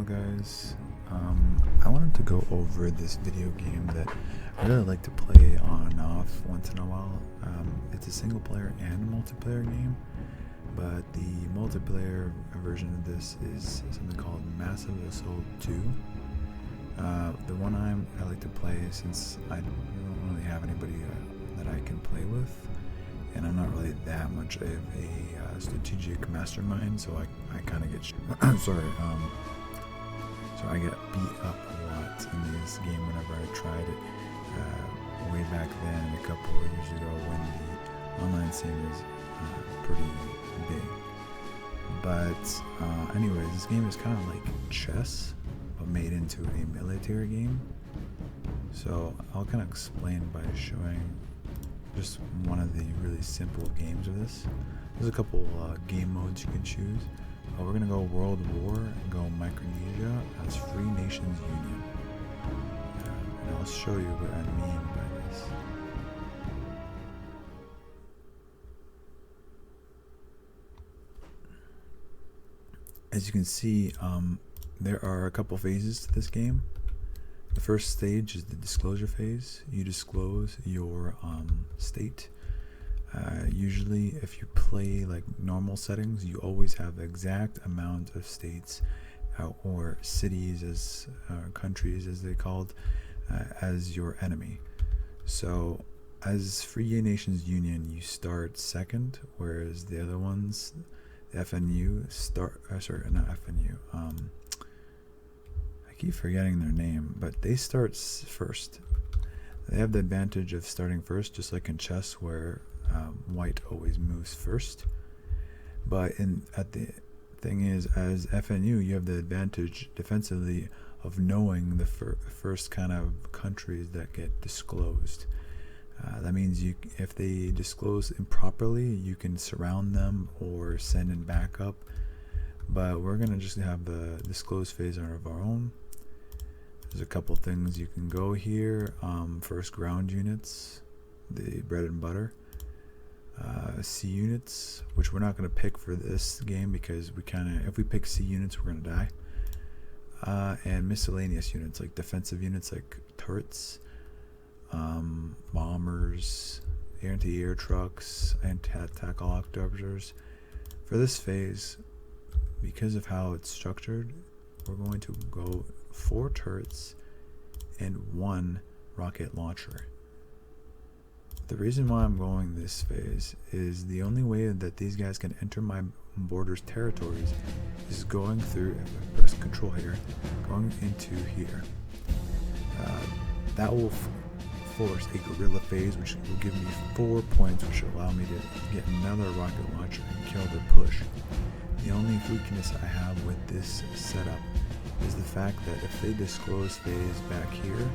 Hello guys, I wanted to go over this video game that I really like to play on and off once in a while. It's a single player and multiplayer game, but the multiplayer version of this is something called Massive Assault 2. The one I like to play since I don't really have anybody that I can play with, and I'm not really that much of a strategic mastermind, so I kind of get sorry. So I get beat up a lot in this game whenever I tried it way back then, a couple of years ago, when the online scene was pretty big. But anyways, this game is kind of like chess, but made into a military game. So I'll kind of explain by showing just one of the really simple games of this. There's a couple game modes you can choose. We're gonna go World War and go Macronesia as Free Nations Union. And I'll show you what I mean by this. As you can see, there are a couple phases to this game. The first stage is the disclosure phase. You disclose your state. Usually if you play like normal settings, you always have the exact amount of states or cities as countries as they called as your enemy. So as Free Nations Union, you start second, whereas the other ones, the FNU start sorry, not FNU, I keep forgetting their name, but they start first. They have the advantage of starting first, just like in chess where white always moves first. But the thing is, as FNU, you have the advantage defensively of knowing the first kind of countries that get disclosed. That means if they disclose improperly, you can surround them or send in backup. But we're gonna just have the disclose phase of our own. There's a couple things you can go here. First, ground units, the bread and butter. C units, which we're not going to pick for this game because if we pick C units, we're going to die. And miscellaneous units, like defensive units like turrets, bombers, anti-air trucks, anti-attack helicopters. For this phase, because of how it's structured, we're going to go 4 turrets and 1 rocket launcher. The reason why I'm going this phase is the only way that these guys can enter my borders territories is going through, if I press control here, going into here. That will force a guerrilla phase, which will give me 4 points, which will allow me to get another rocket launcher and kill their push. The only weakness I have with this setup is the fact that if they disclose phase back here,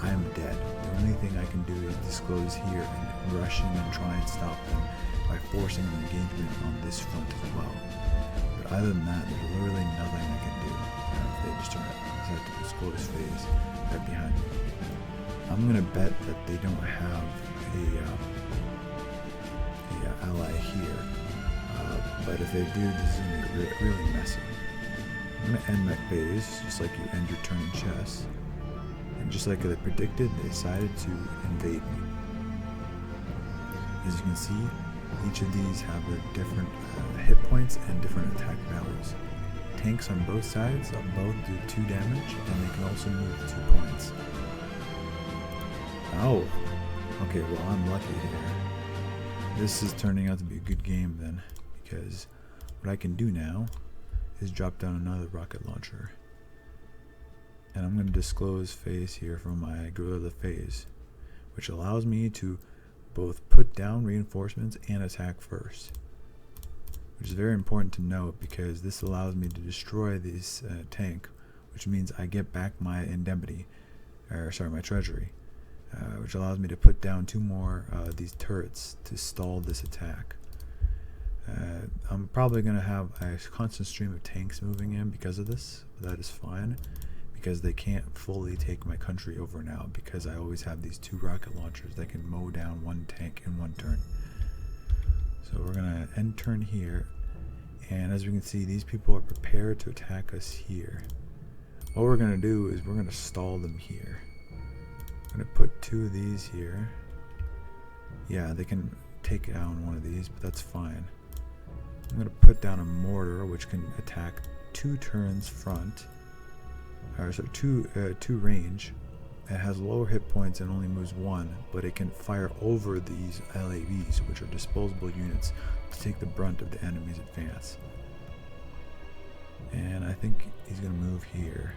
I am dead. The only thing I can do is disclose here and rush in and try and stop them by forcing an engagement on this front as well. But other than that, there's literally nothing I can do if they just decide to disclose phase right behind me. I'm gonna bet that they don't have a ally here, but if they do, this is gonna be really messy. I'm gonna end my phase just like you end your turn in chess. And just like they predicted, they decided to invade me. As you can see, each of these have their different hit points and different attack values. Tanks on both sides both do 2 damage, and they can also move 2 points. Oh, okay, well I'm lucky here. This is turning out to be a good game then, because what I can do now is drop down another rocket launcher. And I'm going to disclose phase here from my guerrilla phase, which allows me to both put down reinforcements and attack first, which is very important to note because this allows me to destroy this tank, which means I get back my indemnity, my treasury, which allows me to put down 2 more these turrets to stall this attack. I'm probably going to have a constant stream of tanks moving in because of this, but that is fine. Because they can't fully take my country over now, because I always have these 2 rocket launchers that can mow down 1 tank in 1 turn. So we're gonna end turn here, and as we can see, these people are prepared to attack us here. what we're gonna do is we're gonna stall them here. I'm gonna put 2 of these here. Yeah, they can take down one of these, but that's fine. I'm gonna put down a mortar which can attack 2 turns front, or so 2 range. It has lower hit points and only moves 1, but it can fire over these LAVs, which are disposable units, to take the brunt of the enemy's advance. And I think he's gonna move here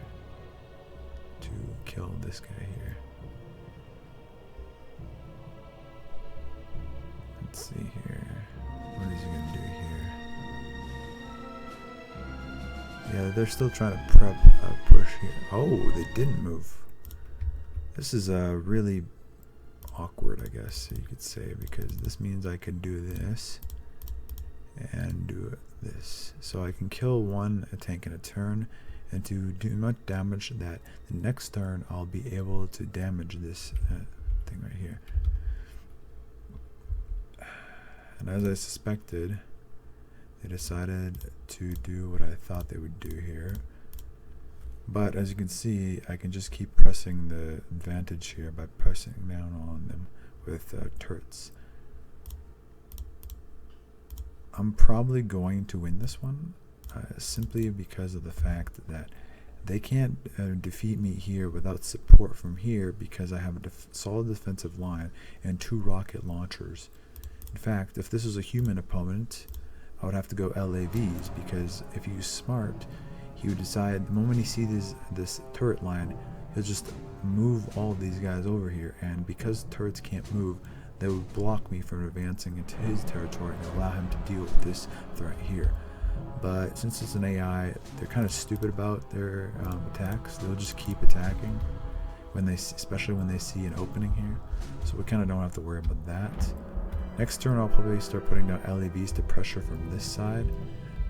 to kill this guy here. Let's see here. What is he gonna do here? Yeah, they're still trying to prep a push here. Oh, they didn't move. This is really awkward, I guess you could say, because this means I can do this and do this. So I can kill a tank in a turn, and to do much damage that the next turn I'll be able to damage this thing right here. And as I suspected, they decided to do what I thought they would do here. But as you can see, I can just keep pressing the advantage here by pressing down on them with turrets. I'm probably going to win this one simply because of the fact that they can't defeat me here without support from here, because I have a solid defensive line and 2 rocket launchers. In fact, if this was a human opponent, I would have to go LAVs, because if he was smart, he would decide the moment he sees this turret line, he'll just move all of these guys over here, and because turrets can't move, they would block me from advancing into his territory and allow him to deal with this threat here. But since it's an AI, they're kind of stupid about their attacks. They'll just keep attacking especially when they see an opening here. So we kind of don't have to worry about that. Next turn, I'll probably start putting down LAVs to pressure from this side.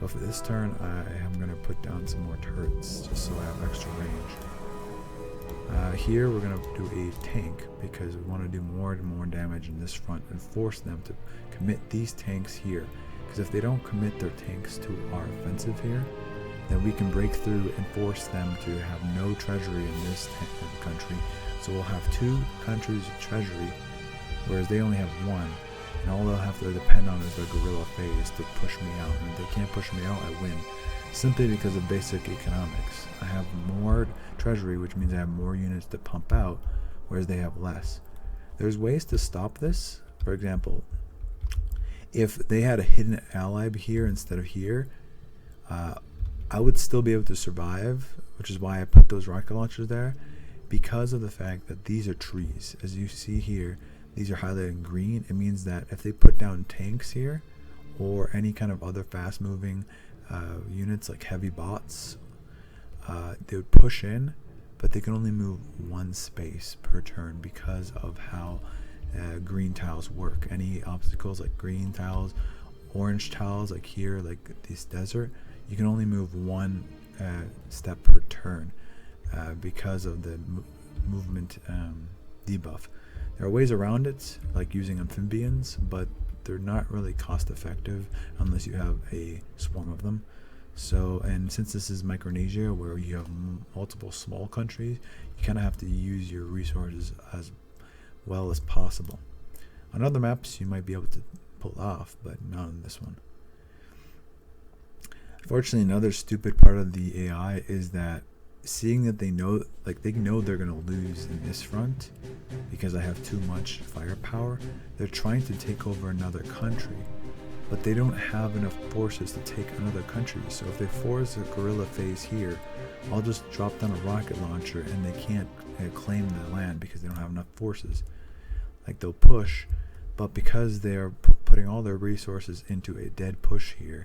But for this turn, I am going to put down some more turrets just so I have extra range. Here we're going to do a tank, because we want to do more and more damage in this front and force them to commit these tanks here. Because if they don't commit their tanks to our offensive here, then we can break through and force them to have no treasury in this country. So we'll have 2 countries of treasury, whereas they only have 1. And all they'll have to depend on is their guerrilla phase to push me out. And if they can't push me out, I win. Simply because of basic economics. I have more treasury, which means I have more units to pump out, whereas they have less. There's ways to stop this. For example, if they had a hidden ally here instead of here, I would still be able to survive, which is why I put those rocket launchers there, because of the fact that these are trees. As you see here, these are highlighted in green. It means that if they put down tanks here, or any kind of other fast moving units like heavy bots, they would push in, but they can only move 1 space per turn because of how green tiles work. Any obstacles like green tiles, orange tiles like here, like this desert, you can only move 1 step per turn because of the movement debuff. There are ways around it, like using amphibians, but they're not really cost effective unless you have a swarm of them. So, and since this is Macronesia, where you have multiple small countries, you kind of have to use your resources as well as possible. On other maps, you might be able to pull off, but not on this one. Unfortunately, another stupid part of the AI is that seeing that they know they're going to lose in this front because I have too much firepower, they're trying to take over another country, but they don't have enough forces to take another country. So if they force a guerrilla phase here, I'll just drop down a rocket launcher and they can't claim the land because they don't have enough forces. Like, they'll push, but because they're putting all their resources into a dead push here,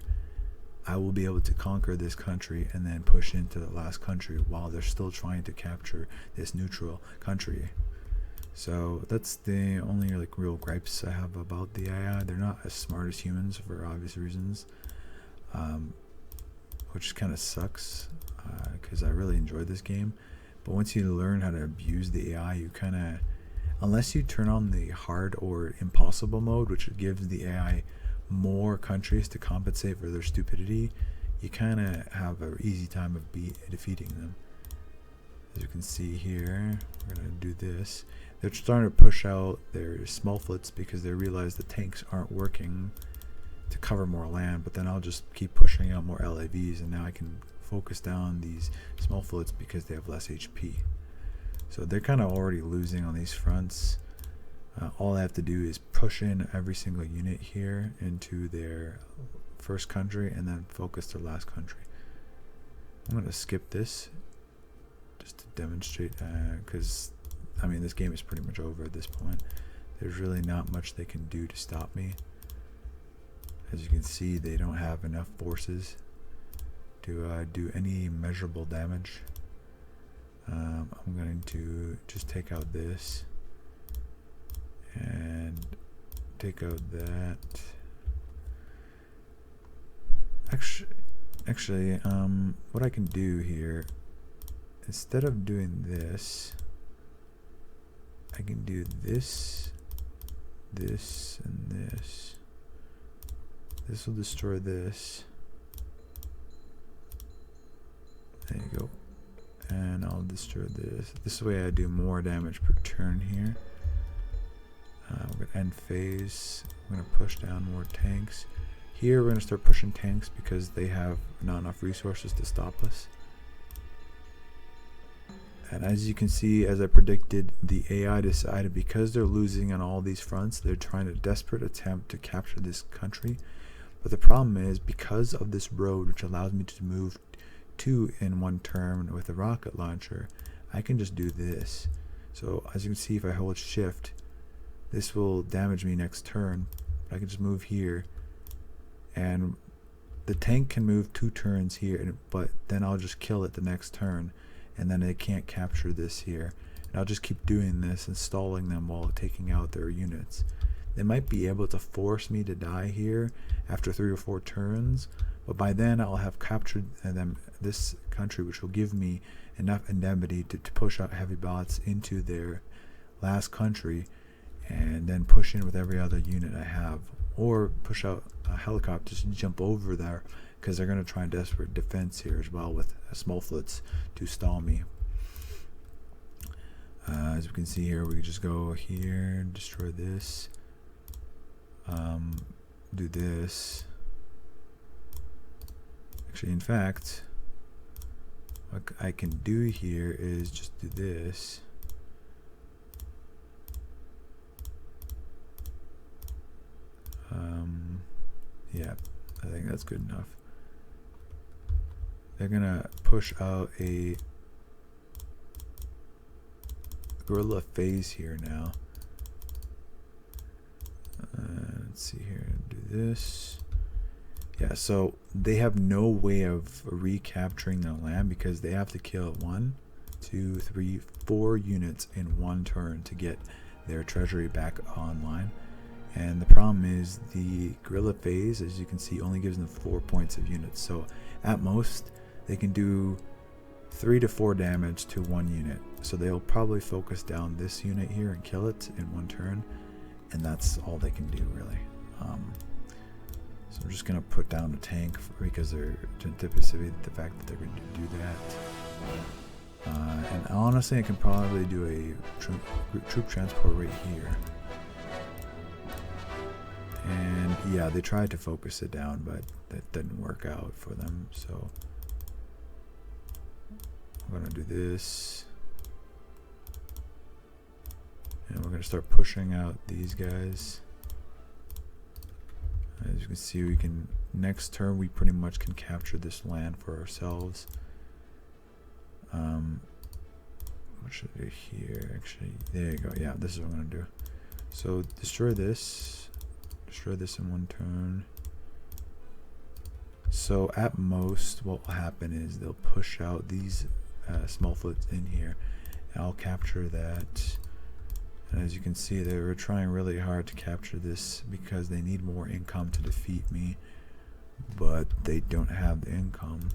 I will be able to conquer this country and then push into the last country while they're still trying to capture this neutral country. So that's the only real gripes I have about the AI. They're not as smart as humans for obvious reasons, which kind of sucks because I really enjoyed this game. But once you learn how to abuse the AI, you kind of, unless you turn on the hard or impossible mode, which gives the AI more countries to compensate for their stupidity, you kind of have an easy time of defeating them. As you can see here, we're going to do this. They're starting to push out their small fleets because they realize the tanks aren't working to cover more land, but then I'll just keep pushing out more LAVs, and now I can focus down these small fleets because they have less HP. So they're kind of already losing on these fronts. All I have to do is push in every single unit here into their first country and then focus their last country. I'm going to skip this just to demonstrate, because I mean this game is pretty much over at this point. There's really not much they can do to stop me. As you can see, they don't have enough forces to do any measurable damage. I'm going to just take out this and take out that. Actually, what I can do here, instead of doing this, I can do this, this, and this. This will destroy this. There you go. And I'll destroy this. This way I do more damage per turn here. We're going to end phase. We're going to push down more tanks. Here we're going to start pushing tanks because they have not enough resources to stop us. And as you can see, as I predicted, the AI decided because they're losing on all these fronts, they're trying a desperate attempt to capture this country. But the problem is, because of this road, which allows me to move 2 in one turn with a rocket launcher, I can just do this. So as you can see, if I hold shift, this will damage me next turn. I can just move here, and the tank can move 2 turns here, but then I'll just kill it the next turn, and then they can't capture this here. And I'll just keep doing this and stalling them while taking out their units. They might be able to force me to die here after 3 or 4 turns, but by then I'll have captured this country, which will give me enough indemnity to push out heavy bots into their last country, and then push in with every other unit I have, or push out helicopters and jump over there, because they're going to try desperate defense here as well with small fleets to stall me. As we can see here, we can just go here, destroy this, do this. Actually, in fact, what I can do here is just do this. Yeah, I think that's good enough. They're gonna push out a guerrilla phase here now. Let's see here, do this. Yeah, so they have no way of recapturing their land because they have to kill 1, 2, 3, 4 units in one turn to get their treasury back online. And the problem is the guerrilla phase, as you can see, only gives them 4 points of units. So at most, they can do 3 to 4 damage to 1 unit. So they'll probably focus down this unit here and kill it in 1 turn. And that's all they can do, really. So I'm just going to put down a tank because they're anticipating the fact that they're going to do that. And honestly, I can probably do a troop transport right here. And yeah, they tried to focus it down, but that didn't work out for them. So I'm going to do this. And we're going to start pushing out these guys. As you can see, we can, next turn, we pretty much can capture this land for ourselves. What should I do here? Actually, there you go. Yeah, this is what I'm going to do. So destroy this in 1 turn. So at most, what will happen is they'll push out these small fleets in here, and I'll capture that. And as you can see, they were trying really hard to capture this because they need more income to defeat me, but they don't have the income.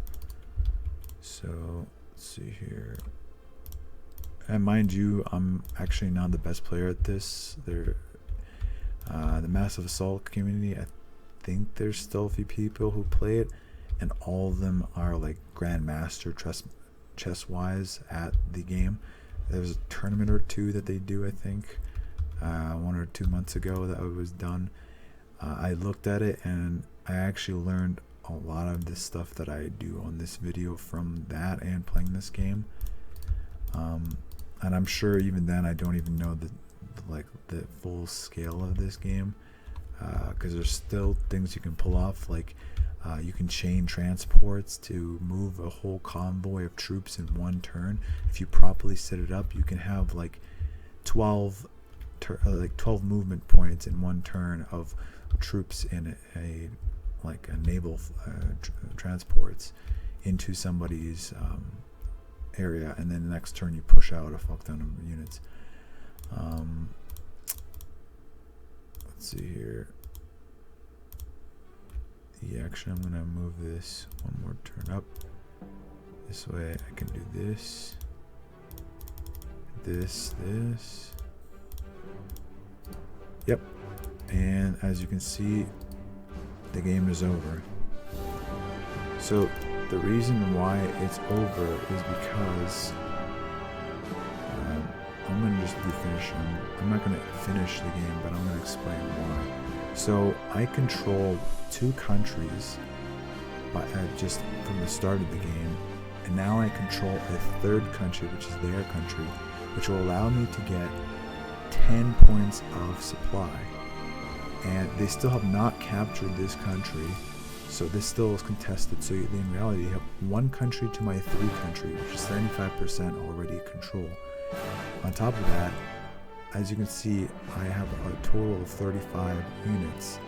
So let's see here. And mind you, I'm actually not the best player at this. The Massive Assault community, I think there's still a few people who play it, and all of them are like Grandmaster chess-wise at the game. There's a tournament or two that they do, I think, 1 or 2 months ago that was done. I looked at it and I actually learned a lot of this stuff that I do on this video from that and playing this game. And I'm sure even then I don't even know the full scale of this game, because there's still things you can pull off, like you can chain transports to move a whole convoy of troops in one turn. If you properly set it up, you can have like 12 movement points in one turn of troops in a naval transports into somebody's area, and then the next turn you push out a fuck ton of units. Let's see here. Actually, I'm gonna move this one more turn up. This way I can do this. Yep. And as you can see, the game is over. So the reason why it's over is because I'm going to just be finishing. I'm not going to finish the game, but I'm going to explain why. So I control 2 countries just from the start of the game, and now I control a 3rd country, which is their country, which will allow me to get 10 points of supply. And they still have not captured this country, so this still is contested. So in reality, you have 1 country to my 3 country, which is 75% already control. On top of that, as you can see, I have a total of 35 units,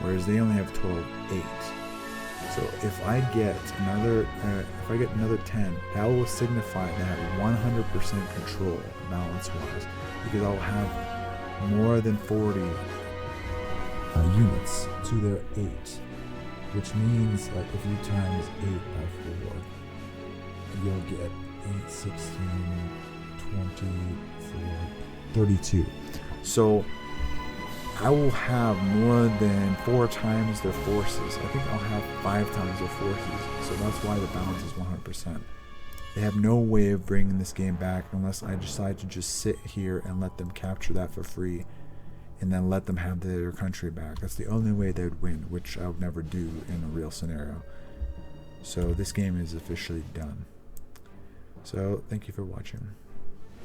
whereas they only have a total of 8. So if I get another 10, that will signify that I have 100% control balance-wise, because I'll have more than 40 units to their 8, which means like if you times 8 by 4, you'll get 8, 16, 24, 32. So I will have more than 4 times their forces. I think I'll have 5 times their forces. So that's why the balance is 100%. They have no way of bringing this game back unless I decide to just sit here and let them capture that for free, and then let them have their country back. That's the only way they would win, which I would never do in a real scenario. So this game is officially done. So thank you for watching.